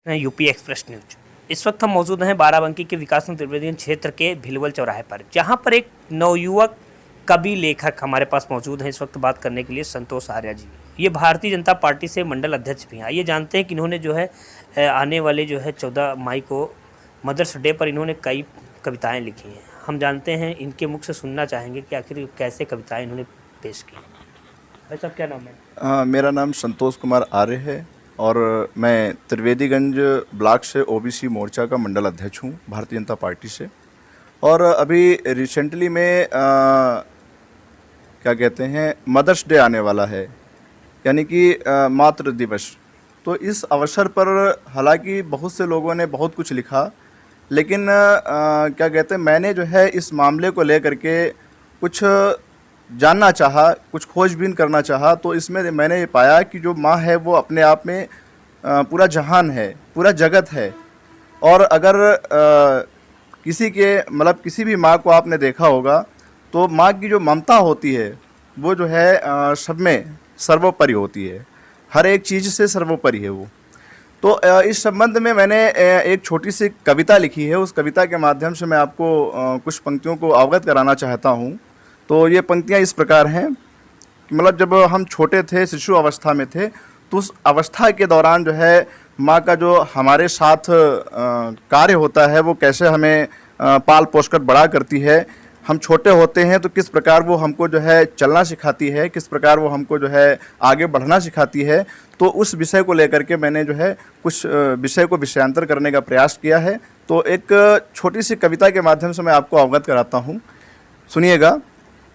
UP express news. इस वक्त हम मौजूद हैं बाराबंकी के विकासनगर त्रिवेदी क्षेत्र के भिलवल चौराहे पर, जहां पर एक नवयुवक कवि लेखक हमारे पास मौजूद हैं इस वक्त बात करने के लिए, संतोष आर्या जी। ये भारतीय जनता पार्टी से मंडल अध्यक्ष भी हैं। आइए जानते हैं कि इन्होंने जो है आने वाले जो है 14 मई को मदर्स डे पर इन्होंने कई कविताएँ लिखी हैं। हम जानते हैं इनके मुख से सुनना चाहेंगे कि आखिर कैसे कविताएँ इन्होंने पेश की। भाई साहब क्या नाम है? मेरा नाम संतोष कुमार आर्य है और मैं त्रिवेदीगंज ब्लॉक से ओबीसी मोर्चा का मंडल अध्यक्ष हूँ भारतीय जनता पार्टी से। और अभी रिसेंटली में क्या कहते हैं, मदर्स डे आने वाला है, यानी कि मातृ दिवस। तो इस अवसर पर हालांकि बहुत से लोगों ने बहुत कुछ लिखा, लेकिन क्या कहते हैं, मैंने जो है इस मामले को लेकर के कुछ जानना चाहा, कुछ खोजबीन करना चाहा। तो इसमें मैंने ये पाया कि जो माँ है वो अपने आप में पूरा जहान है, पूरा जगत है। और अगर किसी के मतलब किसी भी माँ को आपने देखा होगा तो माँ की जो ममता होती है वो जो है सब में सर्वोपरि होती है, हर एक चीज़ से सर्वोपरि है वो। तो इस संबंध में मैंने एक छोटी सी कविता लिखी है। उस कविता के माध्यम से मैं आपको कुछ पंक्तियों को अवगत कराना चाहता हूँ। तो ये पंक्तियाँ इस प्रकार हैं कि मतलब जब हम छोटे थे, शिशु अवस्था में थे, तो उस अवस्था के दौरान जो है माँ का जो हमारे साथ कार्य होता है वो कैसे हमें पाल पोस कर बड़ा करती है। हम छोटे होते हैं तो किस प्रकार वो हमको जो है चलना सिखाती है, किस प्रकार वो हमको जो है आगे बढ़ना सिखाती है। तो उस विषय को लेकर के मैंने जो है कुछ विषय को विषयांतर करने का प्रयास किया है। तो एक छोटी सी कविता के माध्यम से मैं आपको अवगत कराता हूँ, सुनिएगा।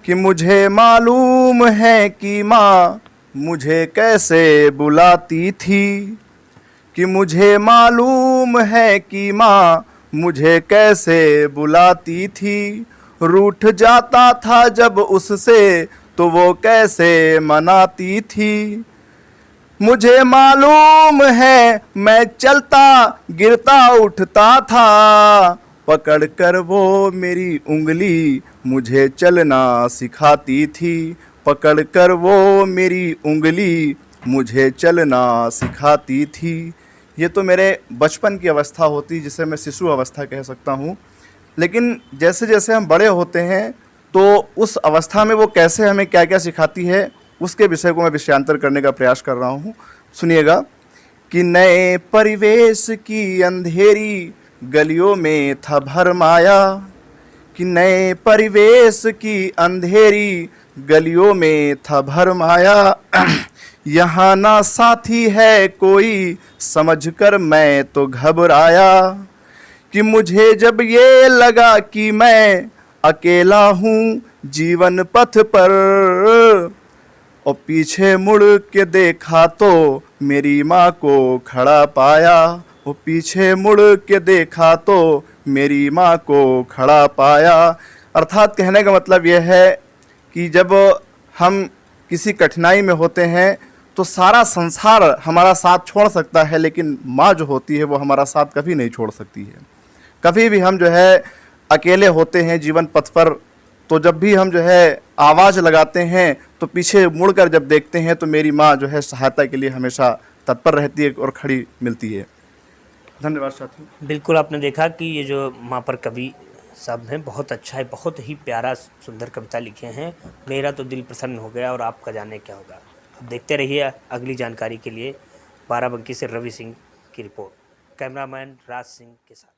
कि मुझे मालूम है कि माँ मुझे कैसे बुलाती थी, कि मुझे मालूम है कि माँ मुझे कैसे बुलाती थी। रूठ जाता था जब उससे तो वो कैसे मनाती थी। मुझे मालूम है मैं चलता गिरता उठता था, पकड़ कर वो मेरी उंगली मुझे चलना सिखाती थी। पकड़ कर वो मेरी उंगली मुझे चलना सिखाती थी। ये तो मेरे बचपन की अवस्था होती, जिसे मैं शिशु अवस्था कह सकता हूँ। लेकिन जैसे जैसे हम बड़े होते हैं तो उस अवस्था में वो कैसे हमें क्या क्या सिखाती है, उसके विषय को मैं विषयांतर करने का प्रयास कर रहा हूँ। सुनिएगा। कि नए परिवेश की अंधेरी गलियों में था भरमाया, कि नए परिवेश की अंधेरी गलियों में था भरमाया। यहाँ ना साथी है कोई समझकर मैं तो घबराया, कि मुझे जब ये लगा कि मैं अकेला हूँ जीवन पथ पर, और पीछे मुड़ के देखा तो मेरी माँ को खड़ा पाया। वो पीछे मुड़ के देखा तो मेरी माँ को खड़ा पाया। अर्थात कहने का मतलब यह है कि जब हम किसी कठिनाई में होते हैं तो सारा संसार हमारा साथ छोड़ सकता है, लेकिन माँ जो होती है वो हमारा साथ कभी नहीं छोड़ सकती है। कभी भी हम जो है अकेले होते हैं जीवन पथ पर, तो जब भी हम जो है आवाज़ लगाते हैं तो पीछे मुड़कर जब देखते हैं तो मेरी माँ जो है सहायता के लिए हमेशा तत्पर रहती है और खड़ी मिलती है। धन्यवाद साथियों। बिल्कुल, आपने देखा कि ये जो माँ पर कवि शब्द हैं बहुत अच्छा है, बहुत ही प्यारा सुंदर कविता लिखे हैं। मेरा तो दिल प्रसन्न हो गया और आपका जाने क्या होगा। अब देखते रहिए अगली जानकारी के लिए। बाराबंकी से रवि सिंह की रिपोर्ट, कैमरामैन राज सिंह के साथ।